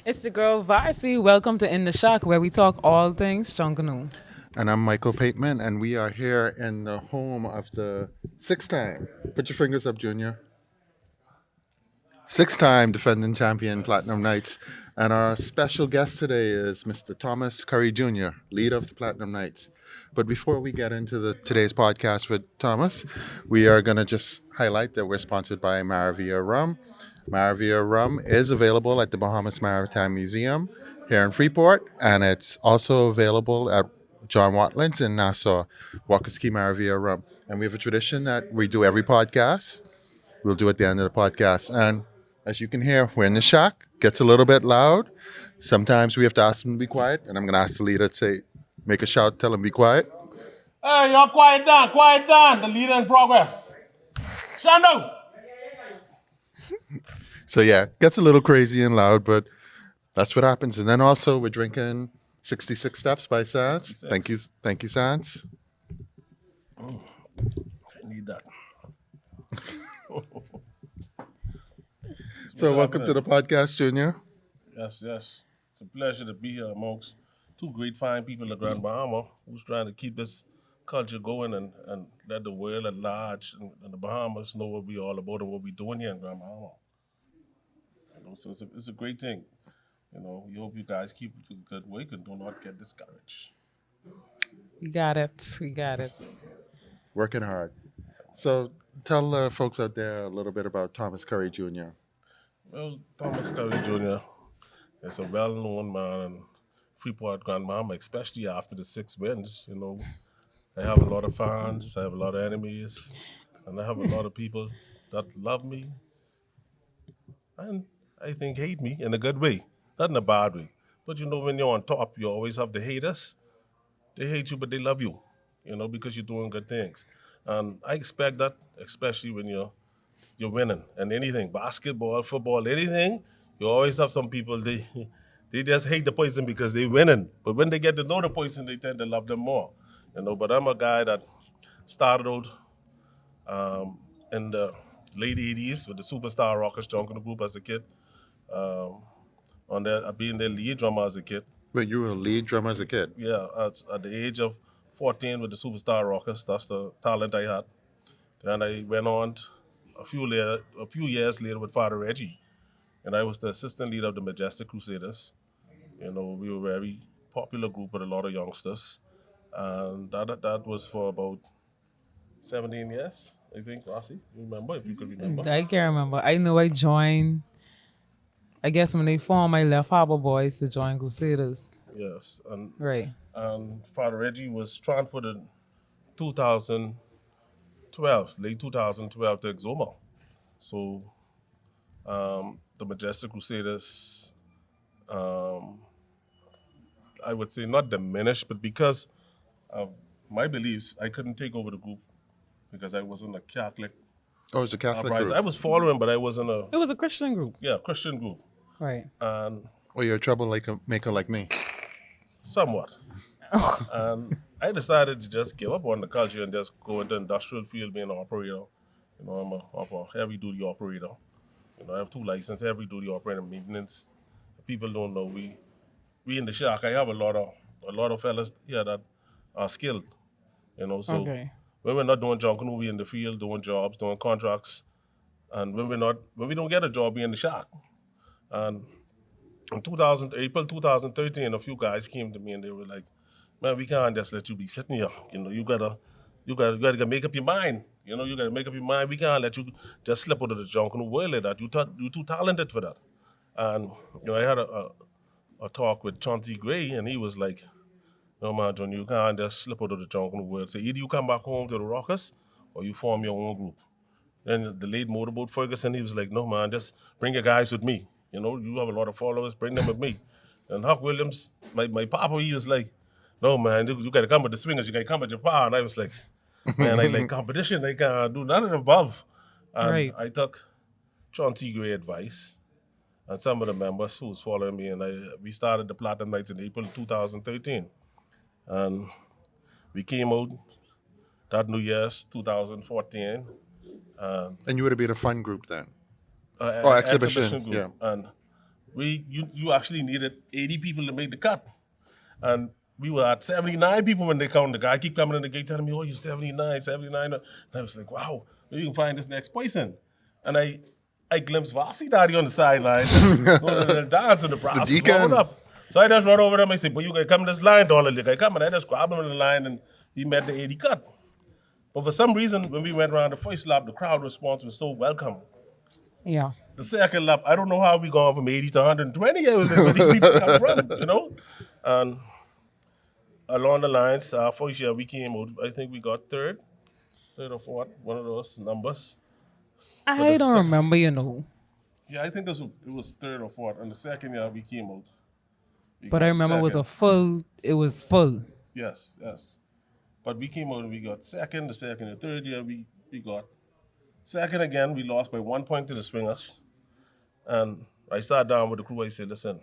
It's the girl Vicey. Welcome to In the Shock, where we talk all things Junkanoo. And I'm Michael Pateman, and we are here in the home of the six time, put your fingers up, Junior, six-time defending champion Platinum Knights. And our special guest today is Mr. Thomas Curry Jr., leader of the Platinum Knights. But before we get into today's podcast with Thomas, we are going to just highlight that we're sponsored by Maravilla Rum. Maravilla Rum is available at the Bahamas Maritime Museum here in Freeport, and it's also available at John Watlin's in Nassau, Wakaski Maravilla Rum. And we have a tradition that we do every podcast. We'll do at the end of the podcast. And as you can hear, we're in the shack. Gets a little bit loud. Sometimes we have to ask them to be quiet. And I'm going to ask the leader to say, make a shout, tell them be quiet. Hey, y'all quiet down. The leader in progress. Stand down. So yeah, gets a little crazy and loud, but that's what happens. And then also we're drinking 66 Steps by Sans. 66. Thank you, Sans. I need that. So welcome to the podcast, Junior. Yes. It's a pleasure to be here amongst two great fine people at Grand Bahama who's trying to keep this culture going and let the world at large and the Bahamas know what we all about and what we're doing here in Grand Bahama. So it's a great thing. We hope you guys keep the good work and do not get discouraged. We got it. Working hard. So tell the folks out there a little bit about Thomas Curry Jr. Well, Thomas Curry Jr. is a well-known man in Freeport, Grand Bahama, especially after the 6 wins. I have a lot of fans, I have a lot of enemies, and I have a lot of people that love me and I think hate me in a good way, not in a bad way. But when you're on top, you always have the haters. They hate you, but they love you, because you're doing good things. And I expect that, especially when you're winning and anything, basketball, football, anything, you always have some people, they just hate the person because they winning. But when they get to know the person, they tend to love them more. But I'm a guy that started out in the late 80s with the Superstar Rockers Junkanoo group as a kid. Being their lead drummer as a kid. Wait, you were a lead drummer as a kid? Yeah, at the age of 14 with the Superstar Rockers, that's the talent I had. Then I went on a few years later with Father Reggie, and I was the assistant leader of the Majestic Crusaders. We were a very popular group with a lot of youngsters, and that was for about 17 years, I think, Rossi. Remember, if you could remember. I can't remember. I know I joined, I guess when they formed, I left Harbor Boys to join Crusaders. Yes, Right. and Father Reggie was transferred in 2012, late 2012 to Exoma. So the Majestic Crusaders, I would say not diminished, but because of my beliefs, I couldn't take over the group because I wasn't a Catholic. Oh, it's a Catholic uprising. group. I was following, but I wasn't It was a Christian group. Christian group. Right. And Oh, you're a troublemaker like me. somewhat. And I decided to just give up on the culture and just go into industrial field being an operator. I'm a heavy duty operator. I have 2 licenses, heavy duty operator maintenance. People don't know we in the shack. I have a lot of fellas here that are skilled. So Okay. when we're not doing junkanoo, we in the field doing jobs, doing contracts. And when we don't get a job, we in the shack. And in April 2013, a few guys came to me and they were like, "Man, we can't just let you be sitting here. You gotta make up your mind. You gotta make up your mind. We can't let you just slip out of the junk in the world like that. You too talented for that." And I had a talk with Chauncey Gray, and he was like, "No man, John, you can't just slip out of the junk in the world. So either you come back home to the Rockers, or you form your own group." Then the late motorboat Ferguson, he was like, "No man, just bring your guys with me. You have a lot of followers, bring them with me." And Huck Williams, my papa, he was like, "No man, you gotta come with the swingers, you gotta come with your power." And I was like, "Man, I like competition, I can't do none of the above." And Right. I took Chauncey Gray advice and some of the members who was following me, and we started the Platinum Nights in April 2013. And we came out that New Year's 2014. And you would have been a fun group then. uh, Oh, exhibition, group. yeah. And you actually needed 80 people to make the cut. And we were at 79 people when they counted. The guy keep coming in the gate telling me, oh, you're 79, 79. And I was like, wow, maybe you can find this next person. And I glimpsed Vasi Daddy on the sideline, going to the dance and the brass was blowing up. So I just run over them. I say, but you can come in this line, Donald. You can come. And I just grabbed him in the line and he met the 80 cut. But for some reason, when we went around the first lap, the crowd response was so welcome. Yeah. The second lap, I don't know how we gone from 80 to 120. I was like, where these people come from, And along the lines, first year we came out, I think we got third or fourth, one of those numbers. I don't remember, Yeah, I think it was third or fourth. And the second year we came out. But I remember it was full. Yes. But we came out and we got second. The third year we got second again. We lost by 1 point to the Swingers. And I sat down with the crew. I said, listen,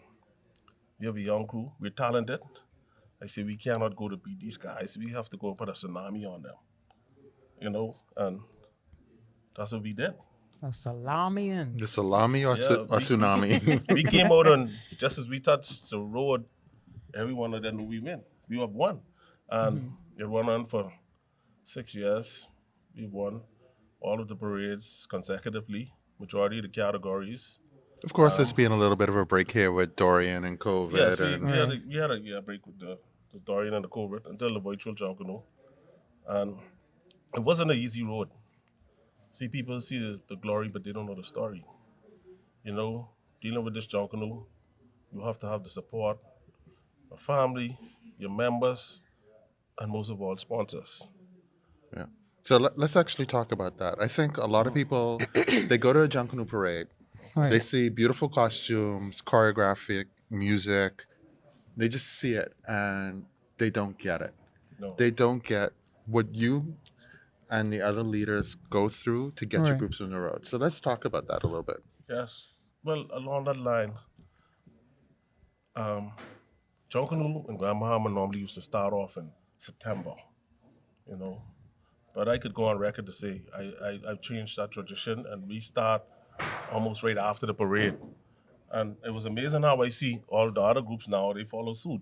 we have a young crew. We're talented. I said, we cannot go to beat these guys. We have to go put a tsunami on them. And that's what we did. A salami and... The salami or tsunami? We came out and just as we touched the road, every one of them knew we win. We have won. And it went on for 6 years. We won all of the parades consecutively, majority of the categories. Of course, there's been a little bit of a break here with Dorian and COVID. Yes, we had a break with the Dorian and the COVID until the virtual Junkanoo. And it wasn't an easy road. See, people see the glory, but they don't know the story. Dealing with this Junkanoo, you have to have the support of family, your members, and most of all, sponsors. Yeah. So let's actually talk about that. I think a lot of people, they go to a Junkanoo parade. Right. They see beautiful costumes, choreographic, music. They just see it and they don't get it. No. They don't get what you and the other leaders go through to get your groups on the road. So let's talk about that a little bit. Yes. Well, along that line, Junkanoo and Grand Bahama normally used to start off in September, But I could go on record to say I've changed that tradition and we start almost right after the parade. And it was amazing how I see all the other groups now, they follow suit.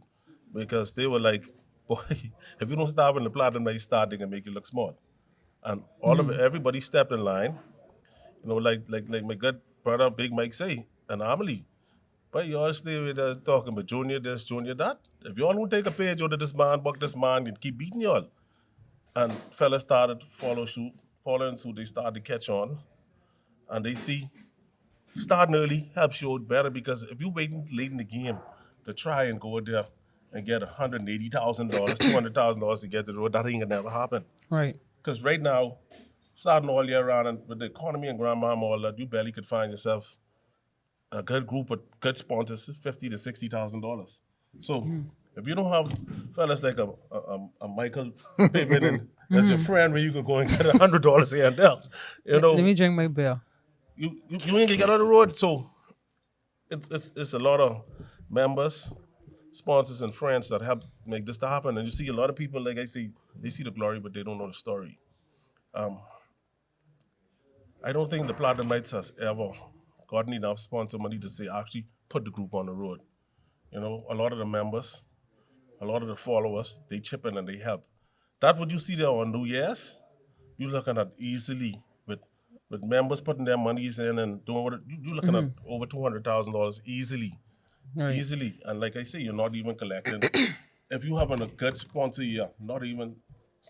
Because they were like, boy, if you don't start when the platinum night start, they can make you look small. And everybody stepped in line, like my good brother Big Mike say, and Amelie. But you all stay with talking about junior this, junior that. If y'all don't take a page out of this man, buck this man, and keep beating y'all. And fellas started to following suit, they started to catch on. And they see starting early helps you out better because if you're waiting late in the game to try and go there and get $180,000, $200,000 to get to the road, that ain't gonna never happen. Right. Because right now, starting all year round and with the economy and Grand Bahama all that, you barely could find yourself a good group of good sponsors, $50,000 to $60,000. So if you don't have fellas like a Michael Pittman as your friend where you could go and get $100 here and there, Let me drink my beer. you ain't gonna get on the road. So it's a lot of members, sponsors, and friends that help make this to happen. And you see a lot of people, like I say, they see the glory, but they don't know the story. I don't think the Platinum Nights has ever gotten enough sponsor money to say actually put the group on the road. A lot of the members, a lot of the followers, they chip in and they help. That what you see there on New Year's, you're looking at easily with members putting their monies in and doing what you're looking at over $200,000 easily. Right. Easily. And like I say, you're not even collecting. If you having a good sponsor year, not even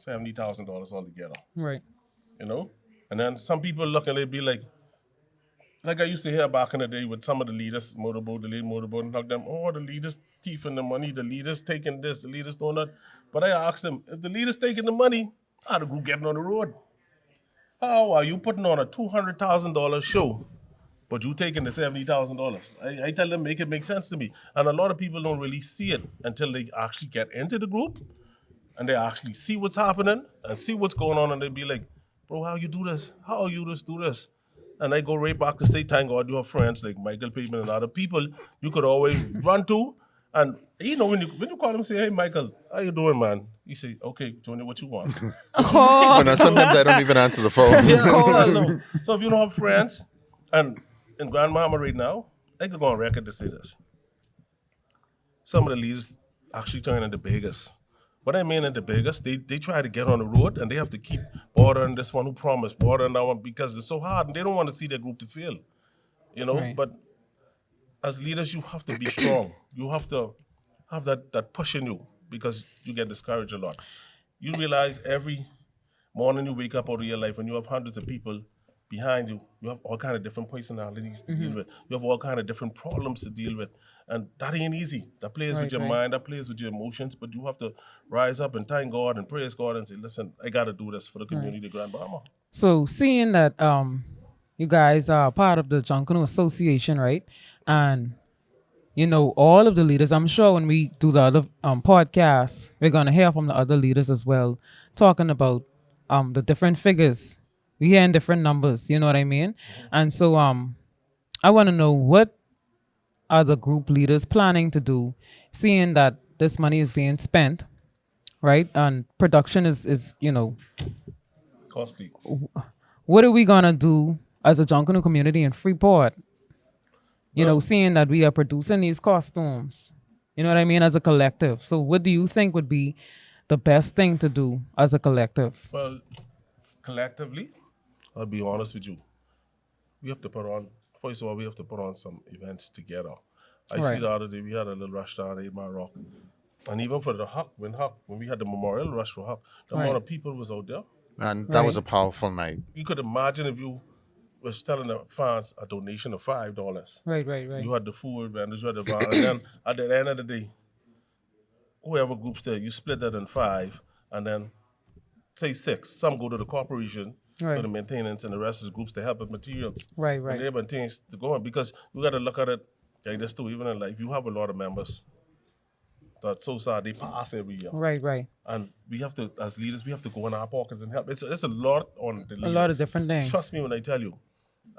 $70,000 altogether. Right. And then some people look and they be like I used to hear back in the day with some of the leaders, the lead motorboat, and knock them, oh, the leaders thieving the money, the leaders taking this, the leaders doing that. But I asked them, if the leaders taking the money, how the group getting on the road? How are you putting on a $200,000 show, but you taking the $70,000? I tell them, make it make sense to me. And a lot of people don't really see it until they actually get into the group and they actually see what's happening and see what's going on, and they be like, bro, how you do this? How you just do this? And I go right back to say, thank God you have friends like Michael Pittman and other people you could always run to. And when you call him, say, hey, Michael, how you doing, man? He say, okay, Junior, what you want? Sometimes I don't even answer the phone. So if you don't have friends, and in Grand Bahama right now, I could go on record to say this. Some of the leaders actually turn into beggars. What I mean into beggars, they try to get on the road and they have to keep bordering this one who promised, bordering that one because it's so hard and they don't want to see their group to fail. Right. But as leaders, you have to be strong. You have to have that push in you because you get discouraged a lot. You realize every morning you wake up out of your life and you have hundreds of people behind you. You have all kind of different personalities to deal with. You have all kind of different problems to deal with. And that ain't easy. That plays with your mind, that plays with your emotions, but you have to rise up and thank God and praise God and say, listen, I got to do this for the community of Grand Bahama. So seeing that you guys are part of the Junkanoo Association, right? And all of the leaders, I'm sure when we do the other podcasts, we're gonna hear from the other leaders as well, talking about the different figures. We hear in different numbers, you know what I mean? And so I wanna know, what are the group leaders planning to do, seeing that this money is being spent, right? And production is Costly. what are we gonna do as a Junkanoo community in Freeport? Seeing that we are producing these costumes, you know what I mean, as a collective. So what do you think would be the best thing to do as a collective? Well, collectively, I'll be honest with you. We have to put on, first of all, we have to put on some events together. I see the other day we had a little rush down at 8 Mile Rock. And even for the Huck, when we had the memorial rush for Huck, the amount of people was out there. And that was a powerful night. You could imagine if you was telling the fans a donation of $5. Right. You had the food vendors, you had the bar, and then at the end of the day, whoever group's there, you split that in 5, and then say 6. Some go to the corporation for the maintenance, and the rest of the groups to help with materials. Right. And they have things to go on because you got to look at it like this too. Even in life, you have a lot of members that's so sad they pass every year. Right. And we have to, as leaders, we have to go in our pockets and help. It's a lot on the leaders. A lot of different things. Trust me when I tell you.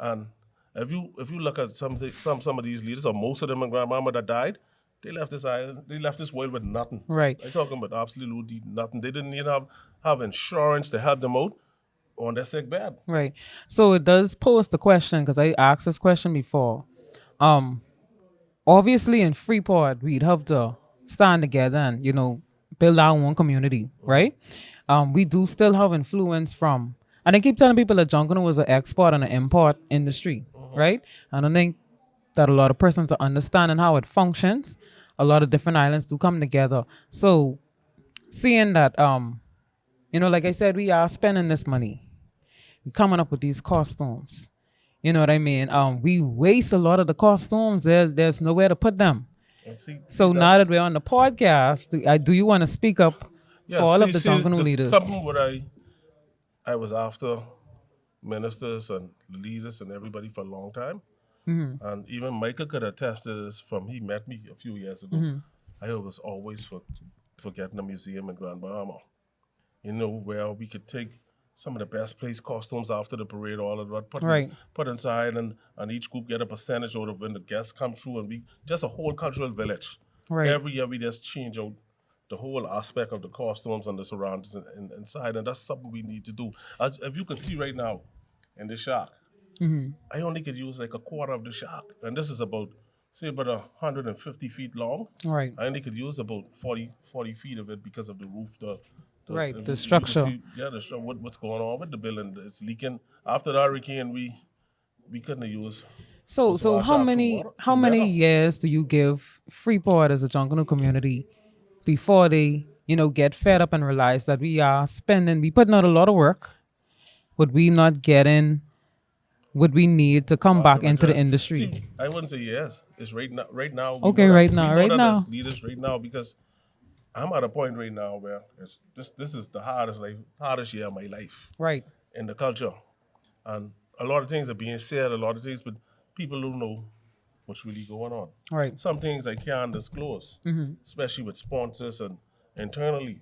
And if you look at some of these leaders, or most of them in Grand Bahama that died, they left this island, they left this world with nothing. Right. I'm talking about absolutely nothing. They didn't even have insurance to help them out on their sick bed. Right. So it does pose the question, because I asked this question before. Obviously in Freeport, we'd have to stand together and, build our own community, right? We do still have influence from, and I keep telling people that Junkanoo was an export and an import industry, right? And I think that a lot of persons are understanding how it functions. A lot of different islands do come together. So seeing that, like I said, we are spending this money. We're coming up with these costumes. You know what I mean? We waste a lot of the costumes. There's nowhere to put them. So now that we're on the podcast, do you want to speak up for all of the Junkanoo leaders? Something what I was after ministers and leaders and everybody for a long time. And even Micah could attest to this from he met me a few years ago. I was always for getting a museum in Grand Bahama. Where we could take some of the best placed costumes after the parade, all of that, put inside, and each group get a percentage out of when the guests come through, and we just a whole cultural village. Every year we just change out the whole aspect of the costumes and the surroundings inside, and that's something we need to do. As if you can see right now in the shack, I only could use like a quarter of the shack, and this is about 150 feet long. Right. I only could use about 40 feet of it because of the roof, the structure. What's going on with the building? It's leaking. After the hurricane, we couldn't use. So how many years do you give Freeport as a Junkanoo community before they get fed up and realize that we putting out a lot of work, would we not getting what we need to come back into the industry? See, I wouldn't say yes. It's right now. Okay, right now. Leaders right now, because I'm at a point right now where this is the hardest year of my life. Right. In the culture. And a lot of things are being said, but people don't know what's really going on. Right. Some things I can't disclose, especially with sponsors and internally.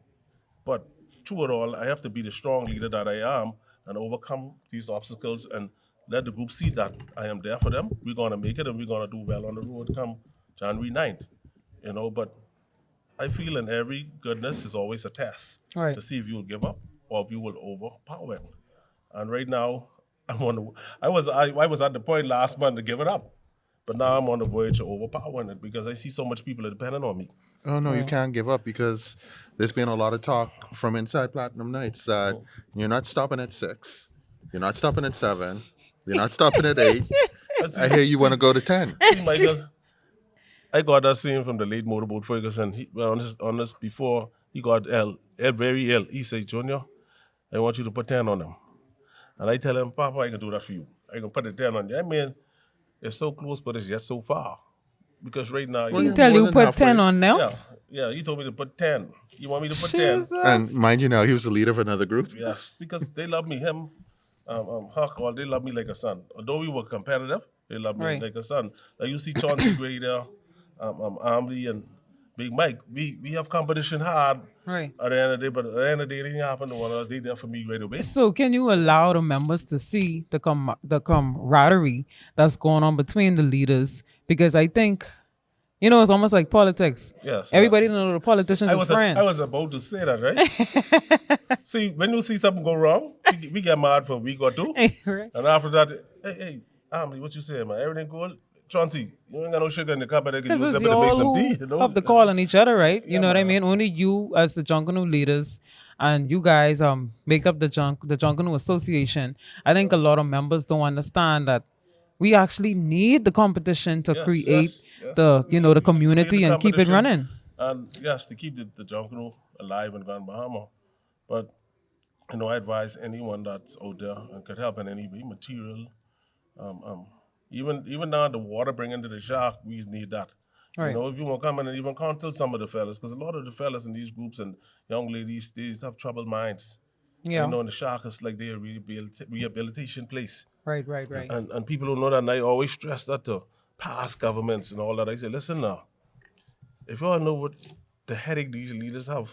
But through it all, I have to be the strong leader that I am and overcome these obstacles and let the group see that I am there for them. We're going to make it and we're going to do well on the road come January 9th. But I feel in every goodness is always a test to see if you will give up or if you will overpower it. And right now, I was at the point last month to give it up But now I'm on the verge of overpowering it because I see so much people are depending on me. Oh no, you Right. can't give up because there's been a lot of talk from inside Platinum Nights that you're not stopping at 6, you're not stopping at 7, you're not stopping at 8. And I hear you want to go to 10. see, Michael, I got that same from the late motorboat Ferguson. He well, on this before he got ill, very ill. He said, Junior, I want you to put 10 on him. And I tell him, Papa, I can do that for you. I can put a 10 on you. I mean, it's so close, but it's just so far. Because right now, Well, He you're tell more you than put 10 halfway. on them? yeah, he told me to put 10. You want me to put 10? Jesus. And mind you now, he was the leader of another group. Yes, because they love me. Him, Huck, they love me like a son. Although we were competitive, they love me Right. like a son. Now you see Chauncey Gray there, Amley and Big Mike. We have competition hard Right. at the end of the day, but at the end of the day, anything happen to one of us, they there for me right away. So can you allow the members to see the camaraderie that's going on between the leaders? Because I think, it's almost like politics. Yes. Everybody yes. know the politicians I is was friends. I was about to say that, right? See, when you see something go wrong, we get mad for a week or two. Right. And after that, hey, Amley, what you saying, man? Everything good? Chauncey, you ain't got no sugar in the cup, but I can Because use it's something to make y'all some who tea, you know? have the call on each other, right? You Yeah, know what I man. mean? Only you as the Junkanoo leaders and you guys make up the Junkanoo Association. I think a lot of members don't understand that we actually need the competition to Yes, create yes. the We the need community the and keep it competition. running. And yes, to keep the Junkanoo alive in Grand Bahama. But, I advise anyone that's out there and could help in any way, material, even now the water bringing to the shark, we need that. Right. If you want to come in and even counsel some of the fellas, because a lot of the fellas in these groups and young ladies, they have troubled minds. Yeah. And the shark is like their rehabilitation place. Right. Right. And people don't know that, and I always stress that to past governments and all that. I say, listen now, if you all know what the headache these leaders have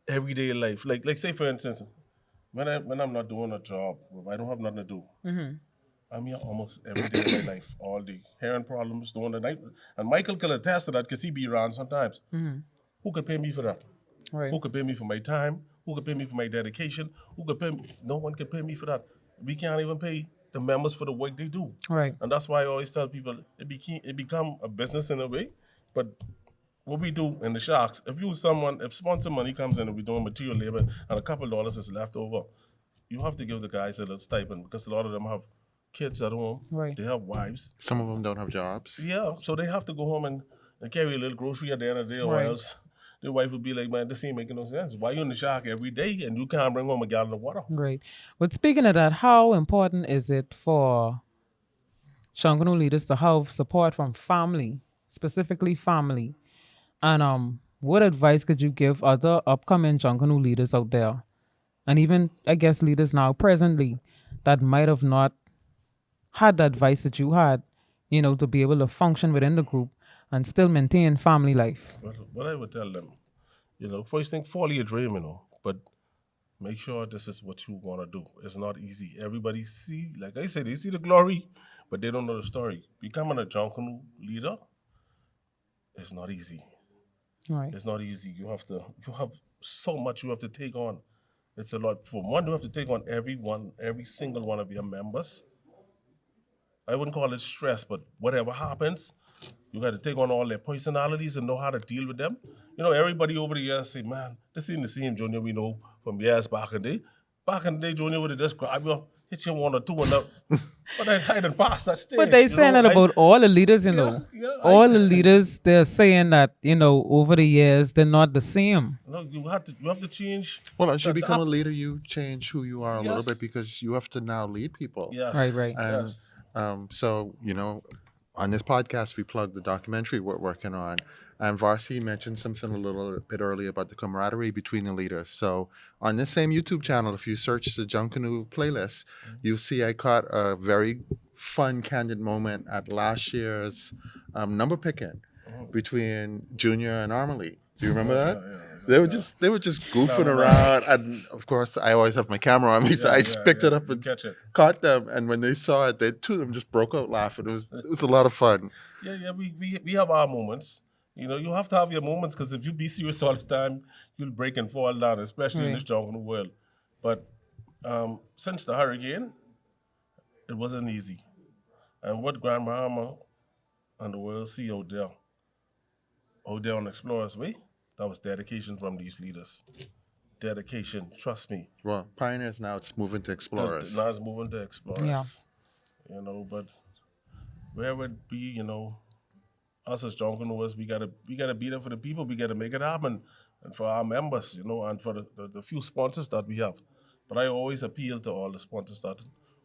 everyday life, like say for instance, when I'm not doing a job, if I don't have nothing to do, I'm here almost every day of my life, all day, hearing problems during the night. And Michael can attest to that because he be around sometimes. Who could pay me for that? Right. Who could pay me for my time? Who could pay me for my dedication? Who could pay me? No one could pay me for that. We can't even pay the members for the work they do. Right. And that's why I always tell people it become a business in a way. But what we do in the Sharks, if sponsor money comes in and we're doing material labor and a couple dollars is left over, you have to give the guys a little stipend because a lot of them have kids at home. Right. They have wives. Some of them don't have jobs. Yeah, so they have to go home and carry a little grocery at the end of the day, or Right. else their wife would be like, man, this ain't making no sense. Why you in the Shark every day and you can't bring home a gallon of water? Great. But speaking of that, how important is it for Junkanoo leaders to have support from family, specifically family? And what advice could you give other upcoming Junkanoo leaders out there, and even I guess leaders now presently that might have not had the advice that you had, to be able to function within the group and still maintain family life? What I would tell them, first thing, follow your dream, but make sure this is what you want to do. It's not easy. Everybody like I said, they see the glory, but they don't know the story. Becoming a Junkanoo leader is not easy. Right. It's not easy. You have so much you have to take on. It's a lot. For one, you have to take on every single one of your members. I wouldn't call it stress, but whatever happens, you got to take on all their personalities and know how to deal with them. Everybody over the years say, man, this ain't the same Junior we know from years back in the day. Back in the day, Junior would have just grab you, hit you one or two and up. But I didn't pass that stage. But they saying that about all the leaders, all the leaders, they're saying that, over the years, they're not the same. No, you have to change. Well, as you to become a adapt. leader, you change who you are a little bit Yes. because you have to now lead people. Yes. Right. And Yes. so, on this podcast, we plug the documentary we're working on. And Varsity mentioned something a little bit earlier about the camaraderie between the leaders. So on this same YouTube channel, if you search the Junkanoo playlist, you'll see I caught a very fun, candid moment at last year's number picking between Junior and Armely. Do you remember that? Yeah. They were just goofing around, and of course, I always have my camera on me, so I just picked it up and Catch it. caught them. And when they saw it, two of them just broke out laughing. It was a lot of fun. Yeah. We have our moments. You have to have your moments because if you be serious all the time, you'll break and fall down, especially in this Junkanoo world. But since the hurricane, it wasn't easy. And what Grand Bahama and the world see out there on Explorers Way, that was dedication from these leaders. Dedication, trust me. Well, pioneers now it's moving to explorers. Now it's moving to Yeah. Explorers, but where would be, us as Junkanooers, we gotta be there for the people. We gotta make it happen, and for our members, and for the few sponsors that we have. But I always appeal to all the sponsors that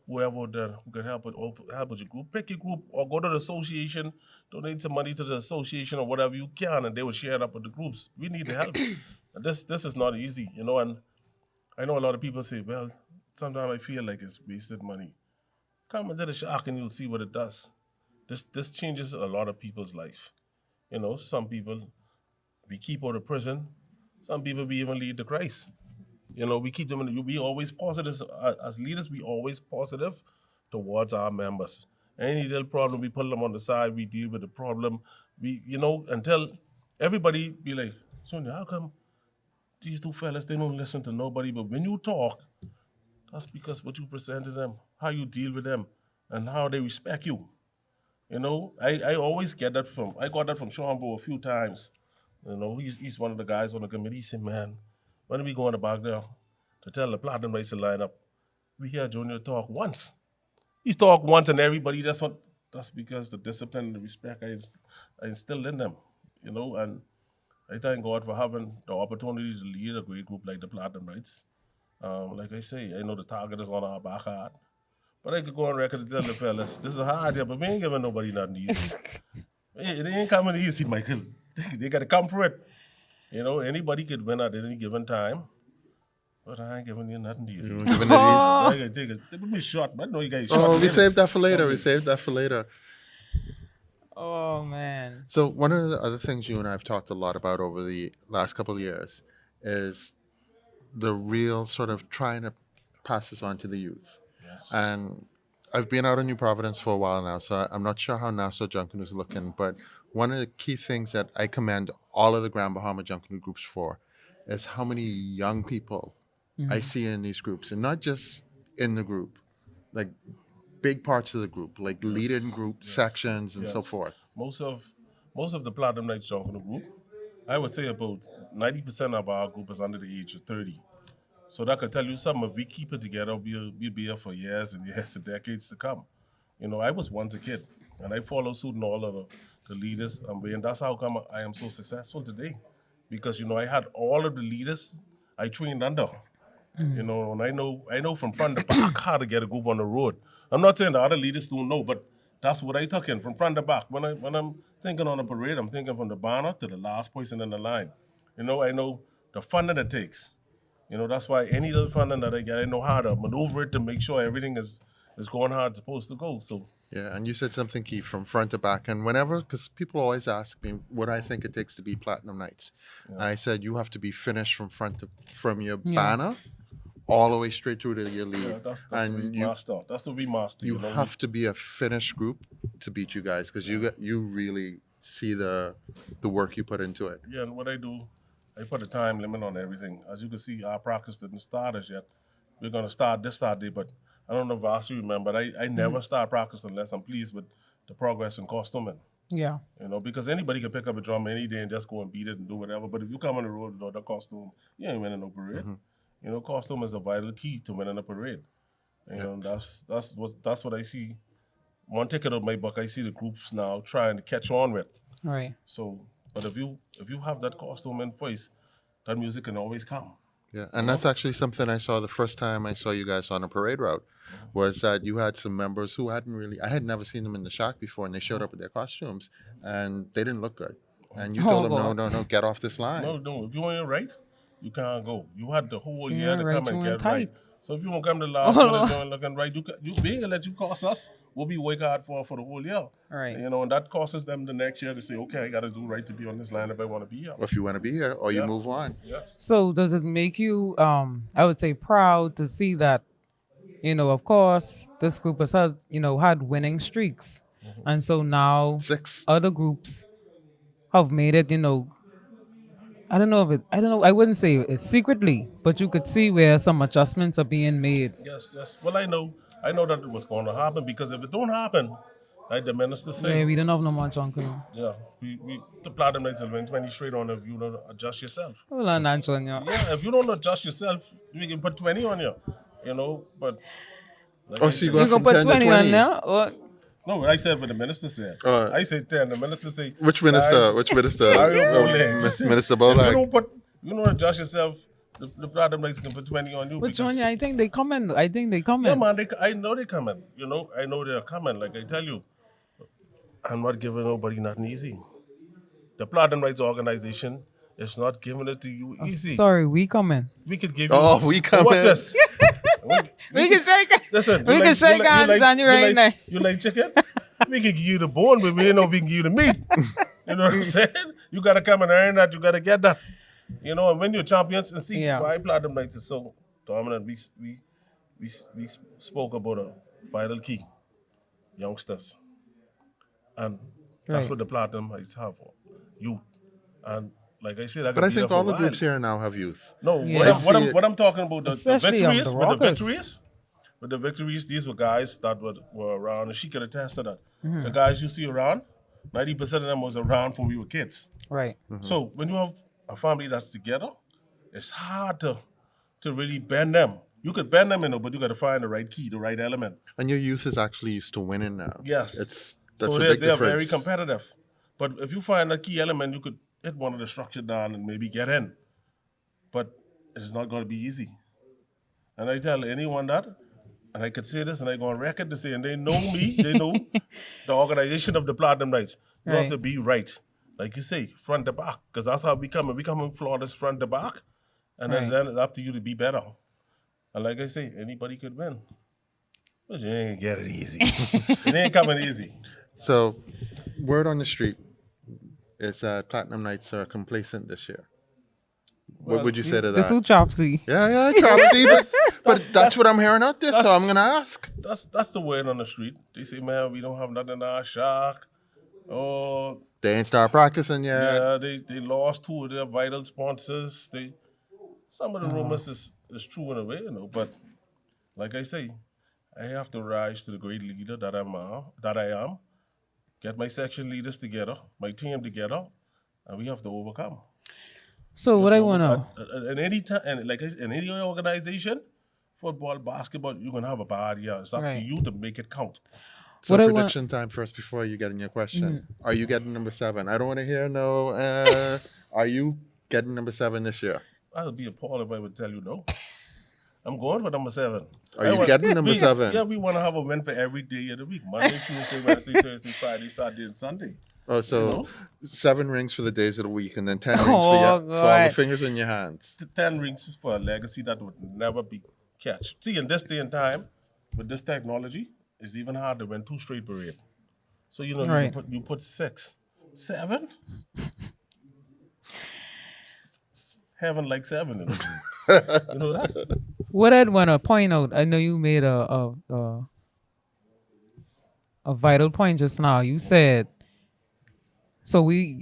whoever there who can help with your group, pick your group or go to the association, donate some money to the association or whatever you can, and they will share it up with the groups. We need the help. And this is not easy, and I know a lot of people say, well, sometimes I feel like it's wasted money. Come into the Shark and you'll see what it does. This changes a lot of people's life. Some people we keep out of prison. Some people we even lead to Christ. We keep them we always positive as leaders. We always positive towards our members. Any little problem, we put them on the side. We deal with the problem. Until everybody be like, Sonia, how come these two fellas they don't listen to nobody? But when you talk, that's because what you present to them, how you deal with them, and how they respect you. I always get that I got that from Sean Bo a few times. He's one of the guys on the committee. He said, man, when are we going back there to tell the Platinum Race to line up? We hear Junior talk once. He's talked once and everybody, that's because the discipline and the respect I instilled in them, and I thank God for having the opportunity to lead a great group like the Platinum Knights. Like I say, I know the target is on our back hard. But I could go on record and tell the fellas, this is hard here, but we ain't giving nobody nothing easy. It ain't coming easy, Michael. They got to come for it. Anybody could win at any given time. But I ain't giving you nothing easy. You're giving it easy. I gotta take it. Take me shot, but I know you guys shot. Oh, we saved that for later. We saved that for later. Oh man. So one of the other things you and I have talked a lot about over the last couple of years is the real sort of trying to pass this on to the youth. Yes. And I've been out in New Providence for a while now, so I'm not sure how Nassau Junkanoo is looking, but one of the key things that I commend all of the Grand Bahama Junkanoo groups for is how many young people I see in these groups, and not just in the group, like big parts of the group, like leading group sections and so forth. Most of the Platinum Knights Junkanoo group, I would say about 90% of our group is under the age of 30. So that could tell you something. If we keep it together, we'll be here for years and years and decades to come. I was once a kid, and I followed suit in all of the leaders, and that's how come I am so successful today. Because, I had all of the leaders I trained under. And I know from front to back how to get a group on the road. I'm not saying the other leaders don't know, but that's what I took in from front to back. When I'm thinking on a parade, I'm thinking from the banner to the last person in the line. I know the funding it takes. That's why any little funding that I get, I know how to maneuver it to make sure everything is going how it's supposed to go. So Yeah, and you said something key from front to back. And whenever, because people always ask me what I think it takes to be Platinum Knights. And I said, you have to be finished from your banner all the way straight through to your lead. yeah, that's and what we you, master. That's what we master. you have to be a finished group to beat you guys, because you really see the work you put into it. Yeah, and what I do, I put a time limit on everything. As you can see, our practice didn't start as yet. We're going to start this Saturday, but I don't know if Vasu remember, but I never start practice unless I'm pleased with the progress in costuming. Yeah. Because anybody can pick up a drum any day and just go and beat it and do whatever. But if you come on the road without a costume, you ain't winning no parade. Costume is a vital key to winning a parade. That's what I see. One ticket of my book, I see the groups now trying to catch on with. Right. So, but if you have that costume in voice, that music can always come. Yeah, and that's actually something I saw the first time I saw you guys on a parade route, was that you had some members who I had never seen them in the shack before, and they showed up with their costumes, and they didn't look good. And you told them, no, get off this line. No, if you ain't right, you can't go. You had the whole year to right, come and you get ain't right. tight. So if you won't come to the last minute doing looking right, you being let you cost us, we'll be working hard for the whole year. Right. And that costs them the next year to say, okay, I got to do right to be on this line if I want to be here. Or if you want to be here, or you move on. Yes. So does it make you, I would say, proud to see that, of course, this group has had winning streaks, and so now 6. other groups have made it. I don't know. I wouldn't say it's secretly, but you could see where some adjustments are being made. Yes. Well, I know that it was going to happen, because if it don't happen, Like the minister Yeah, say, we don't have no more Junkanoo. yeah, we the platinum nights will win 20 straight on if you don't adjust yourself. Hold on, that Junior. Yeah, if you don't adjust yourself, we can put 20 on you. You know, but like Oh, I so you say, go You gonna from put 10 to 20 on 20. there? Or no, I said what the minister said. Uh, I said 10. The minister say, which minister? guys, Which minister? Mario Boleg. He said, Minister if you Bolag. don't put, you don't adjust yourself, the platinum nights can put 20 on you but because Junior, I think they coming. I think they yeah, coming. man, I know they coming. You know, I know they're coming. Like I tell you, I'm not giving nobody nothing easy. The Platinum Rights Organization is not giving it to you easy. Sorry, we coming. We could give you. Oh, we So watch coming. this. We can shake. Listen, We can shake hands, Johnny, right now. You like chicken? We can give you the bone, but we don't know if we can give you the meat. You know what I'm saying? You gotta come and earn that. You gotta get that. You know, and when you're champions, and see Yeah. why Platinum Nights is so dominant. We spoke about a vital key, youngsters, and that's Right. what the Platinum Nights have, youth. And like I said, I But I think all the groups here now have youth. No, Yeah. what, I I'm, what, see I'm, it. what I'm talking about, the Especially, victories, the with the Rockers. victories, with the victories, these were guys that were around, and she could attest to that. Mm-hmm. The guys you see around, 90% of them was around when we were kids. Right. So when you have a family that's together, it's hard to really bend them. You could bend them, but you got to find the right key, the right element. And your youth is actually used to winning now. Yes. That's So a they're, big they're difference. very competitive. But if you find a key element, you could hit one of the structure down and maybe get in. But it's not going to be easy. And I tell anyone that, and I could say this, and I go on record to say, and they know me, they know the organization of the Platinum Nights. You have Right. to be right. Like you say, front to back, because that's how we come. We come in flawless front to back, and Right. then it's up to you to be better. And like I say, anybody could win. But you ain't gonna get it easy. It ain't coming easy. So, word on the street is Platinum Nights are complacent this year. What would you say to This that? who Chopsy. Yeah, Chopsy, but that's what I'm hearing out there, so I'm gonna ask. That's the word on the street. They say, man, we don't have nothing in our shack. Oh, They ain't start practicing yet. yeah, they lost two of their vital sponsors. Some of the rumors is true in a way, but like I say, I have to rise to the great leader that I am, get my section leaders together, my team together, and we have to overcome. So what I wanna In any time, and like I said, in any organization, football, basketball, you're gonna have a bad year. It's up to Right. you to make it count. So What I want- prediction time first before you get in your question. Are you getting number 7? I don't want to hear no. Are you getting number 7 this year? I would be appalled if I would tell you no. I'm going for number 7. Are you getting number 7? Yeah, we want to have a win for every day of the week: Monday, Tuesday, Wednesday, Thursday, Friday, Saturday, and Sunday. Oh, so know? 7 rings for the days of the week, and then 10 rings Oh, for all the God. fingers in your hands. 10 rings for a legacy that would never be catch. See, in this day and time, with this technology, it's even hard to win 2 straight parade. So Right. you put 6, 7. Heaven like 7. You know that? what I'd wanna point out, I know you made a vital point just now. You said so we,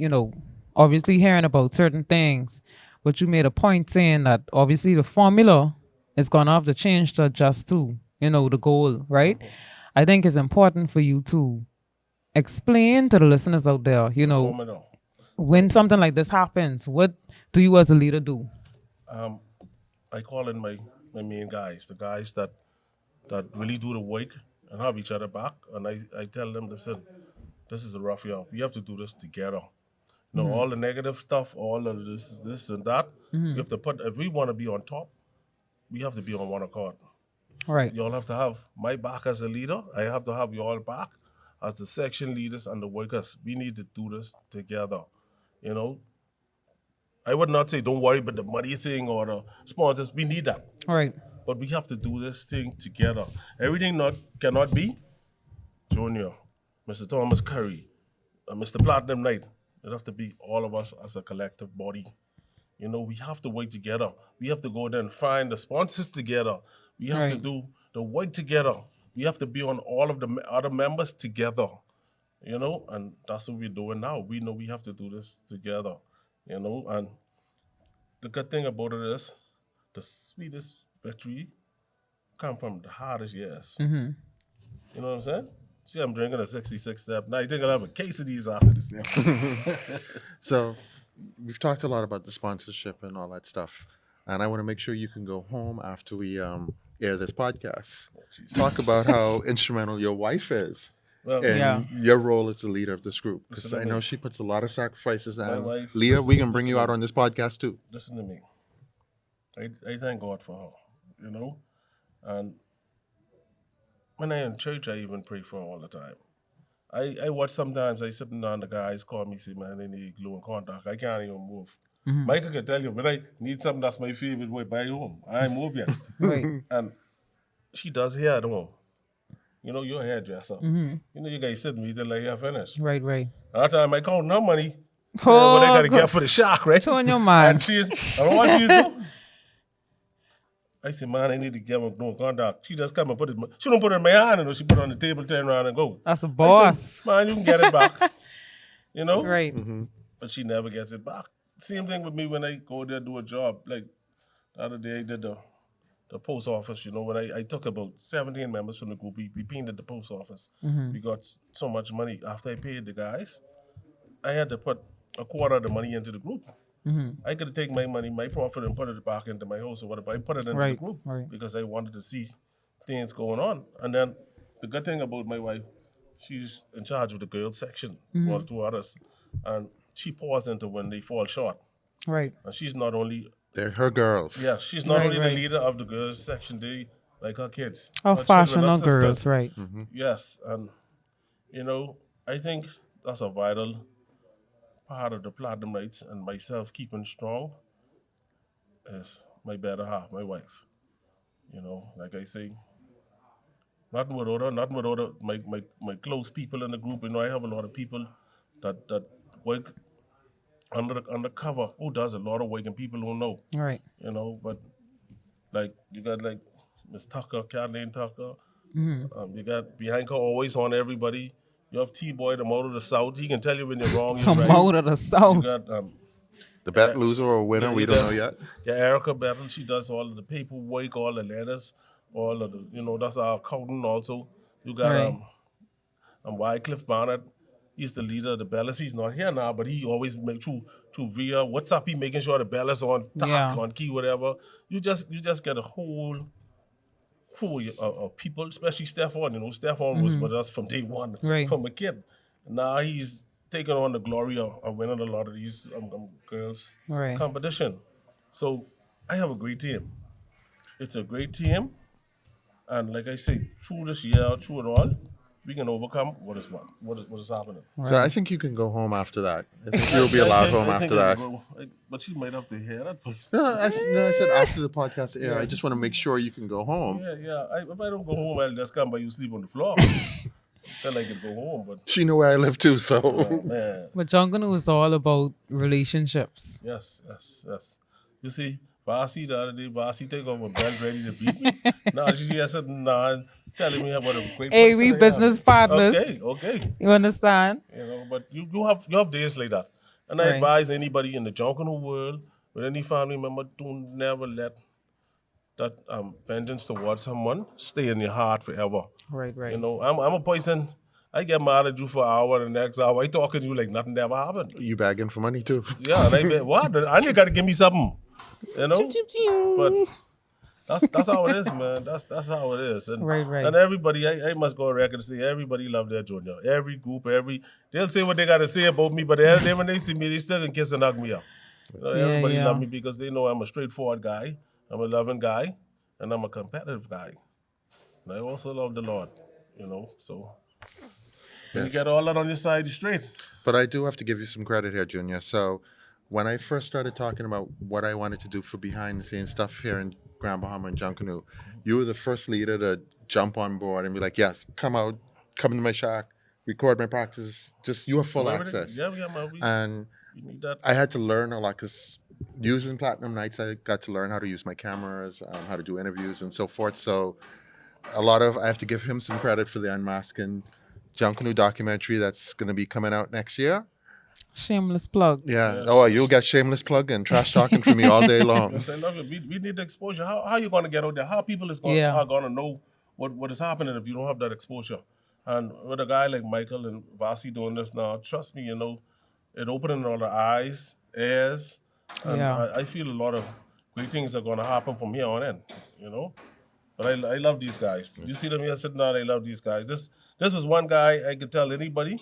obviously hearing about certain things, but you made a point saying that obviously the formula is gonna have to change to adjust to, the goal, right? I think it's important for you to explain to the listeners out there, Formidable. when something like this happens, what do you as a leader do? I call in my main guys, the guys that really do the work and have each other back. And I tell them, listen, this is a rough year. We have to do this together. All the negative stuff, all of this and that. We have to if we want to be on top, we have to be on one accord. Right. You all have to have my back as a leader. I have to have you all back as the section leaders and the workers. We need to do this together. I would not say don't worry about the money thing or the sponsors. We need that. Right. But we have to do this thing together. Everything cannot be Junior, Mr. Thomas Curry, Mr. Platinum Knight. It have to be all of us as a collective body. We have to work together. We have to go there and find the sponsors together. We have to Right. do the work together. We have to be on all of the other members together. And that's what we're doing now. We know we have to do this together. And the good thing about it is the sweetest victory come from the hardest years. You know what I'm saying? See, I'm drinking a 66 step. Now you think I'll have a case of these after the step. So we've talked a lot about the sponsorship and all that stuff, and I want to make sure you can go home after we air this podcast. Talk about how instrumental your wife is Well, in Yeah. your role as the leader of this group, because Listen I to know me. she puts a lot of sacrifices. My And wife, Leah, listen- we can bring you listen out to on this podcast too. listen to me. I thank God for her, you know? And when I'm in church, I even pray for her all the time. I watch sometimes, I sitting down, the guys call me, say, man, they need glue and contact. I can't even move. Michael can tell you, when I need something that's my favorite way, buy home. I ain't move yet. Right. And she does hair at home. You know, you're a hairdresser. You know, you guys sit and meet till like hair finished. Right. Right. Another time I count her money. Oh, What I gotta God. get for the shark, right? Showing your man. And she's, I don't know what she's doing. I said, man, I need to give her no contact. She just come and put it, she don't put it in my hand, you know, she put it on the table, turn around and go. That's a I said, boss. man, you can get it back. You know? Right. But she never gets it back. Same thing with me when I go there do a job. Like the other day I did the post office, you know, when I took about 17 members from the group, we painted the post office. We got so much money. After I paid the guys, I had to put a quarter of the money into the group. I could take my money, my profit, and put it back into my house or whatever. I put it into the Right, group right. because I wanted to see things going on. And then the good thing about my wife, she's in charge of the girls section, one or two others, and she pours into when they fall short. Right. And she's not only They're her girls. she's not Right, only right. the leader of the girls section, they like her kids. Oh, her fashion children, her on girls. sisters. Right. Yes, and you know, I think that's a vital part of the Platinum Nights and myself keeping strong is my better half, my wife. You know, like I say, nothing without her, my close people in the group. You know, I have a lot of people that work undercover who does a lot of work and people don't know. Right. You know, but like you got like Miss Tucker, Kathleen Tucker. You got behind her always on everybody. You have T-Boy, the motor of the South. He can tell you when you're wrong. You're The right. mode of the You South. got The bet loser or winner, we don't know yet. Yeah, Erica Battle. She does all of the paperwork, all the letters, all of the that's our accountant also. You got Right. Wycliffe Barnett. He's the leader of the Bellas. He's not here now, but he always make through via WhatsApp. He making sure the Bellas on tack, Yeah. on key, whatever. You just get a whole full of people, especially Stefan. You know, Stefan was with us from day one, Right. from a kid. Now he's taking on the glory of winning a lot of these girls Right. competition. So I have a great team. It's a great team, and like I say, through this year, through it all, we can overcome what is happening. So I think you can go home after that. I think you'll be allowed home I think after I that. can go, but she might have to hear that voice. No, I said after the podcast air. I just want to make sure you can go home. Yeah. If I don't go home, I'll just come by you sleep on the floor. Then I can go home, but She know where I live too, so man, But Junkanoo is all about relationships. yes. You see, Vasi the other day, Vasi take off a belt ready to beat me. Now she just said, nah, telling me about a great Hey, person we I am. business partners. Okay. You understand? You know, but you have days like that. And I Right. advise anybody in the Junkanoo world, with any family member, do never let that vengeance towards someone stay in your heart forever. Right. Right. You know, I'm a person, I get mad at you for an hour and the next hour, I talking to you like nothing ever happened. you begging for money too. Yeah, and I bet, what? And you got to give me something. You know? But that's how it is, man. That's how it is. And, Right. And everybody, I must go on record and say, everybody love their junior. Every group, they'll say what they got to say about me, but then when they see me, they still can kiss and hug me up. You know, everybody yeah. love me because they know I'm a straightforward guy, I'm a loving guy, and I'm a competitive guy. And I also love the Lord, you know, so when you Yes. get all that on your side, you're straight. But I do have to give you some credit here, Junior. So when I first started talking about what I wanted to do for behind the scenes stuff here in Grand Bahama and Junkanoo, you were the first leader to jump on board and be like, yes, come out, come to my shack, record my practices. Just you have full Everything- access. Yeah, man. And We need that. I had to learn a lot because using Platinum Nights, I got to learn how to use my cameras, how to do interviews and so forth. So I have to give him some credit for the Unmasking Junkanoo documentary that's going to be coming out next year. Shameless plug. Yeah. Oh, you'll get shameless plug and trash talking from me all day long. Yes, I love it. We need the exposure. How you gonna get out there? How people are gonna know what is happening if you don't have that exposure? And with a guy like Michael and Vasi doing this now, trust me, it opening all the eyes, ears, and Yeah. I feel a lot of great things are going to happen from here on in, you know. But I love these guys. You see them here sitting down. I love these guys. This was one guy I could tell anybody.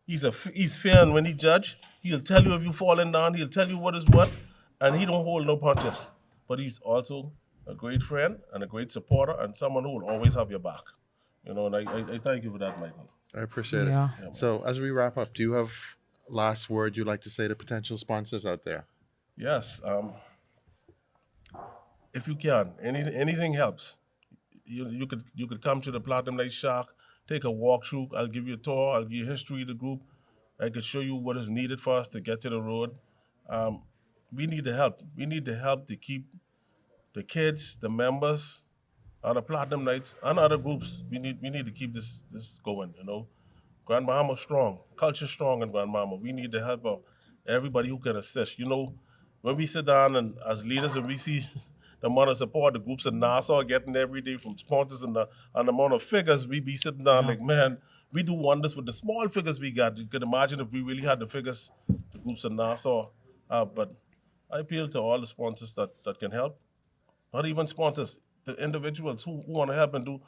He's fair, and when he judge, he'll tell you if you falling down. He'll tell you what is what, and he don't hold no punches. But he's also a great friend and a great supporter and someone who will always have your back. And I thank you for that, Michael. I appreciate Yeah. it. So as we wrap up, do you have last word you'd like to say to potential sponsors out there? Yes. If you can, anything helps. You could come to the Platinum Night Shark, take a walkthrough. I'll give you a tour. I'll give you history of the group. I could show you what is needed for us to get to the road. We need the help. We need the help to keep the kids, the members, other Platinum Nights, and other groups. We need to keep this going. Grand Bahama strong, culture strong in Grand Bahama. We need the help of everybody who can assist. When we sit down and as leaders and we see the amount of support the groups in Nassau are getting every day from sponsors and the amount of figures, we be sitting down like, man, we do wonders with the small figures we got. You could imagine if we really had the figures, the groups in Nassau. But I appeal to all the sponsors that can help. Not even sponsors, the individuals who want to help and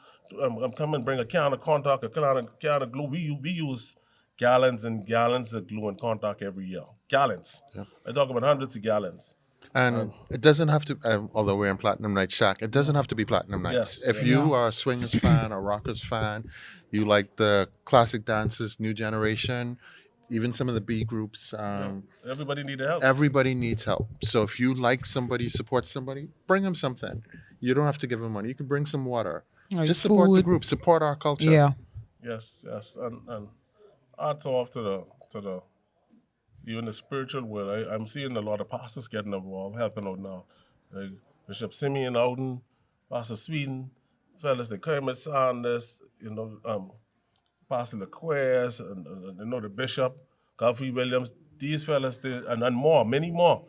come and bring a can of contact, a can of glue. We use gallons and gallons of glue and contact every year. Gallons. Yeah. I talk about hundreds of gallons. And it doesn't have to, although we're in Platinum Night Shack, it doesn't have to be Platinum Nights. Yes, if you are a swingers fan, a rockers fan, you like the classic dances, new generation, even some of the B groups. Everybody needs help. Everybody needs help. So if you like somebody, support somebody, bring them something. You don't have to give them money. You can bring some water. Like just support the food. group. Support our culture. Yeah. Yes. And hats off to the even the spiritual world. I'm seeing a lot of pastors getting involved, helping out now. Like Bishop Simeon Ouden, Pastor Sweden, fellas, the Kermit Sanders, Pastor LeQuest, and the Bishop, Godfrey Williams, these fellas, and more, many more.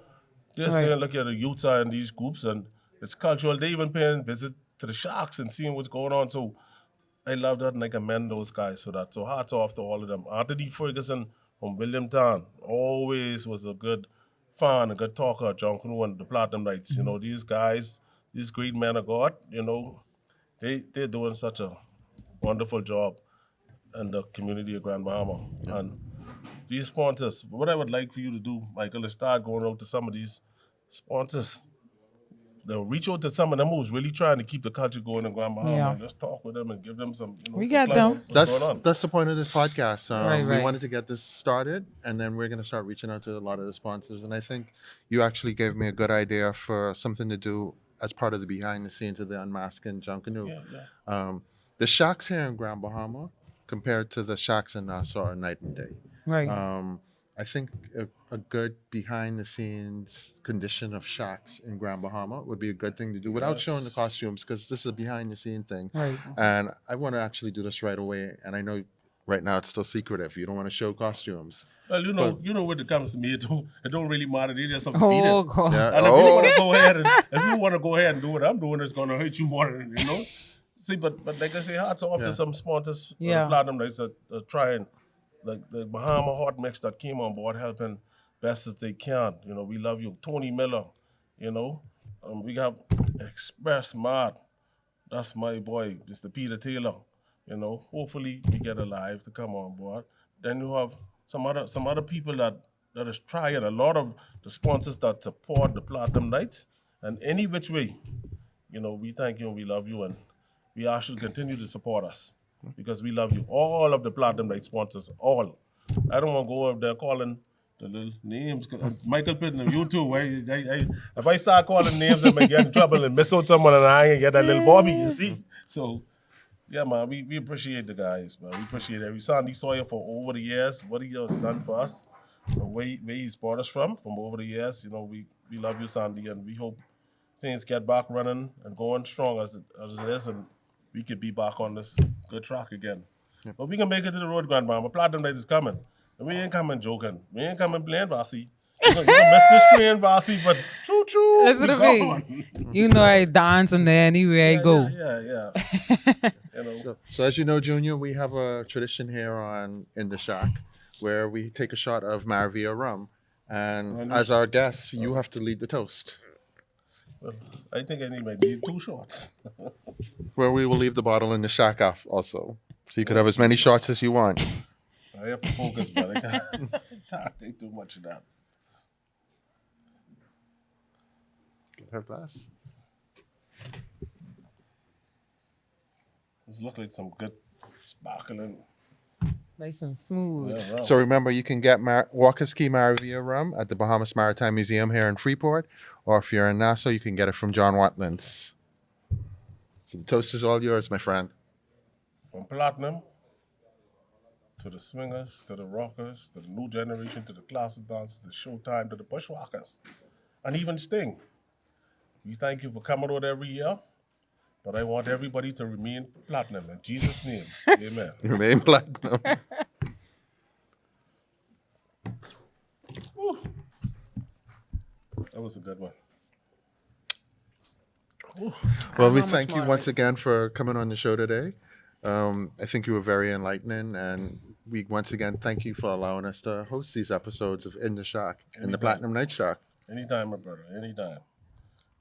They're saying, look at the Utah and these groups, and it's cultural. They even paying visit to the Sharks and seeing what's going on. So I love that, and I commend those guys for that. So hats off to all of them. Anthony Ferguson from Williamstown always was a good fan, a good talker, Junkanoo and the Platinum Nights. These guys, these great men of God, they're doing such a wonderful job in the community of Grand Bahama. And these sponsors, what I would like for you to do, Michael, is start going out to some of these sponsors. They'll reach out to some of them who's really trying to keep the culture going in Grand Bahama. And just talk with them and give them some. We some got plan them. on what's going on. That's the point of this podcast. We Right. wanted to get this started, and then we're going to start reaching out to a lot of the sponsors. And I think you actually gave me a good idea for something to do as part of the behind the scenes of the Unmasking Junkanoo. Yeah. The shacks here in Grand Bahama compared to the shacks in Nassau are night and day. Right. I think a good behind the scenes condition of shacks in Grand Bahama would be a good thing to do without showing the costumes, because this is a behind the scene thing. Right. And I want to actually do this right away. And I know right now it's still secretive. You don't want to show costumes. Well, when it comes to me, it don't really matter. They just have to Oh, beat it. God. Yeah. And if you want to go ahead and do what I'm doing, it's going to hurt you more than. See, but like I say, hats off to some sponsors, Platinum Nights that are trying. Like the Bahama Hot Mix that came on board, helping best as they can. We love you. Tony Miller, we have Express Mart. That's my boy, Mr. Peter Taylor. Hopefully we get Alive to come on board. Then you have some other people that is trying. A lot of the sponsors that support the Platinum Nights, and any which way, we thank you and we love you, and we ask you to continue to support us. Because we love you. All of the Platinum Night sponsors, all. I don't want to go up there calling the little names. Michael Pittman, you too. If I start calling names, I may get in trouble and miss out someone, and I ain't get that little Bobby, you see? So, yeah, man, we appreciate the guys, man. We appreciate every Sandy Sawyer for over the years, what he has done for us, where he's brought us from over the years. We love you, Sandy, and we hope things get back running and going strong as it is, and we could be back on this good track again. Yep. But we can make it to the road, Grand Bahama. Platinum Night is coming. And we ain't coming joking. We ain't coming playing Vasi. You're going to miss this train, Vasi, but choo-choo, Listen to me. I dance in there anywhere I go. Yeah. So as you know, Junior, we have a tradition here on In the Shack where we take a shot of Maravilla rum. And as our guest, you have to lead the toast. Well, I think I need 2 shots. Where we will leave the bottle in the shack off also. So you could have as many shots as you want. I have to focus, but I can't take too much of that. Get her glass. This look like some good sparkling. Nice and smooth. Yeah, rum. So remember, you can get Walker's Key Maravilla rum at the Bahamas Maritime Museum here in Freeport. Or if you're in Nassau, you can get it from John Watlin's. So the toast is all yours, my friend. From platinum to the swingers, to the rockers, to the new generation, to the classic dancers, to Showtime, to the bushwhackers, and even Sting. We thank you for coming out every year, but I want everybody to remain platinum in Jesus' name. Amen. Remain platinum. Woo. That was a good one. Well, we thank you once again for coming on the show today. I think you were very enlightening, and we once again thank you for allowing us to host these episodes of In the Shack, in the Platinum Night Shack. Anytime, my brother. Anytime.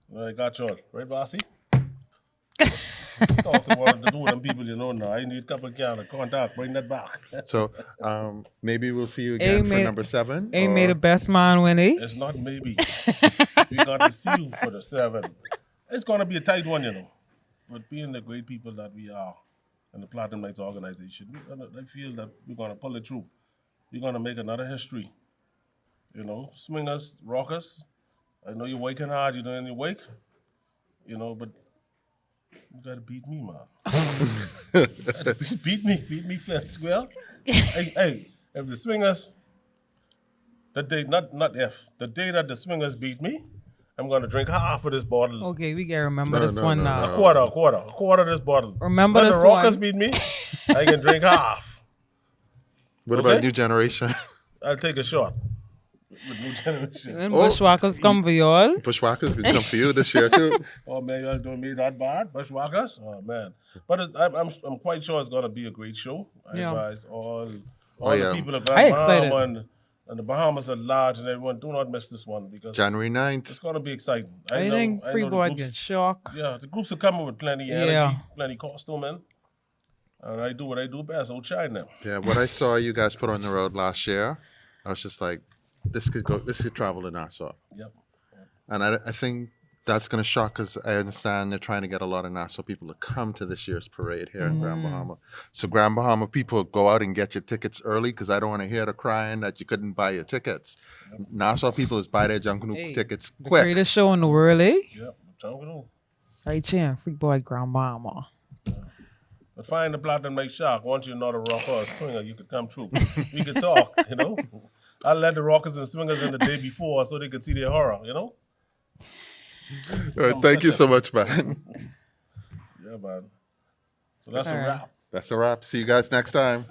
Well, I got you all. Right, Bossy? Talk to one of the 2 of them people you know now. I need a couple of cans of contact. Bring that back. So maybe we'll see you again for number 7. Ain't made the best man win, eh? It's not maybe. We got to see you for the 7. It's going to be a tight one, you know. But being the great people that we are in the Platinum Nights organization, I feel that we're going to pull it through. We're going to make another history. You know, swingers, rockers. I know you're working hard, you're doing your work. You know, but you got to beat me, man. beat me fair and square. hey, if the swingers, the day that the swingers beat me, I'm going to drink half of this bottle. Okay, we gotta remember this one now. A quarter of this bottle. Remember when this the rockers one. beat me, I can drink half. What Okay. about New Generation? I'll take a shot with new generation. When bushwhackers come for y'all. Bushwhackers will come for you this year too. Oh man, y'all doing me that bad, bushwhackers? Oh man, but I'm quite sure it's gonna be a great show. I Yeah. advise all yeah. the people of I Grand excited. Bahama and the Bahamas at large and everyone, do not miss this one because January 9th. it's gonna be exciting. I know think the Freeboard groups- gets shocked. Yeah, the groups are coming with plenty energy, Yeah. plenty costume, man. And I do what I do best, outshine them. Yeah, what I saw you guys put on the road last year, I was just like, this could travel to Nassau. Yep. And I think that's going to shock because I understand they're trying to get a lot of Nassau people to come to this year's parade here in Grand Bahama. So Grand Bahama people, go out and get your tickets early because I don't want to hear the crying that you couldn't buy your tickets. Nassau people is buy their Junkanoo tickets The quick. greatest show in the world, eh? Yep. Junkanoo. Right here, Freeboard Grand Bahama. But find the Platinum Night Shark. Once you're not a rocker or a swinger, you could come through. We could talk, you know. I let the rockers and swingers in the day before so they could see their horror, you know. All right, thank you so much, man. Yeah, man. So that's All a right. wrap. That's a wrap. See you guys next time.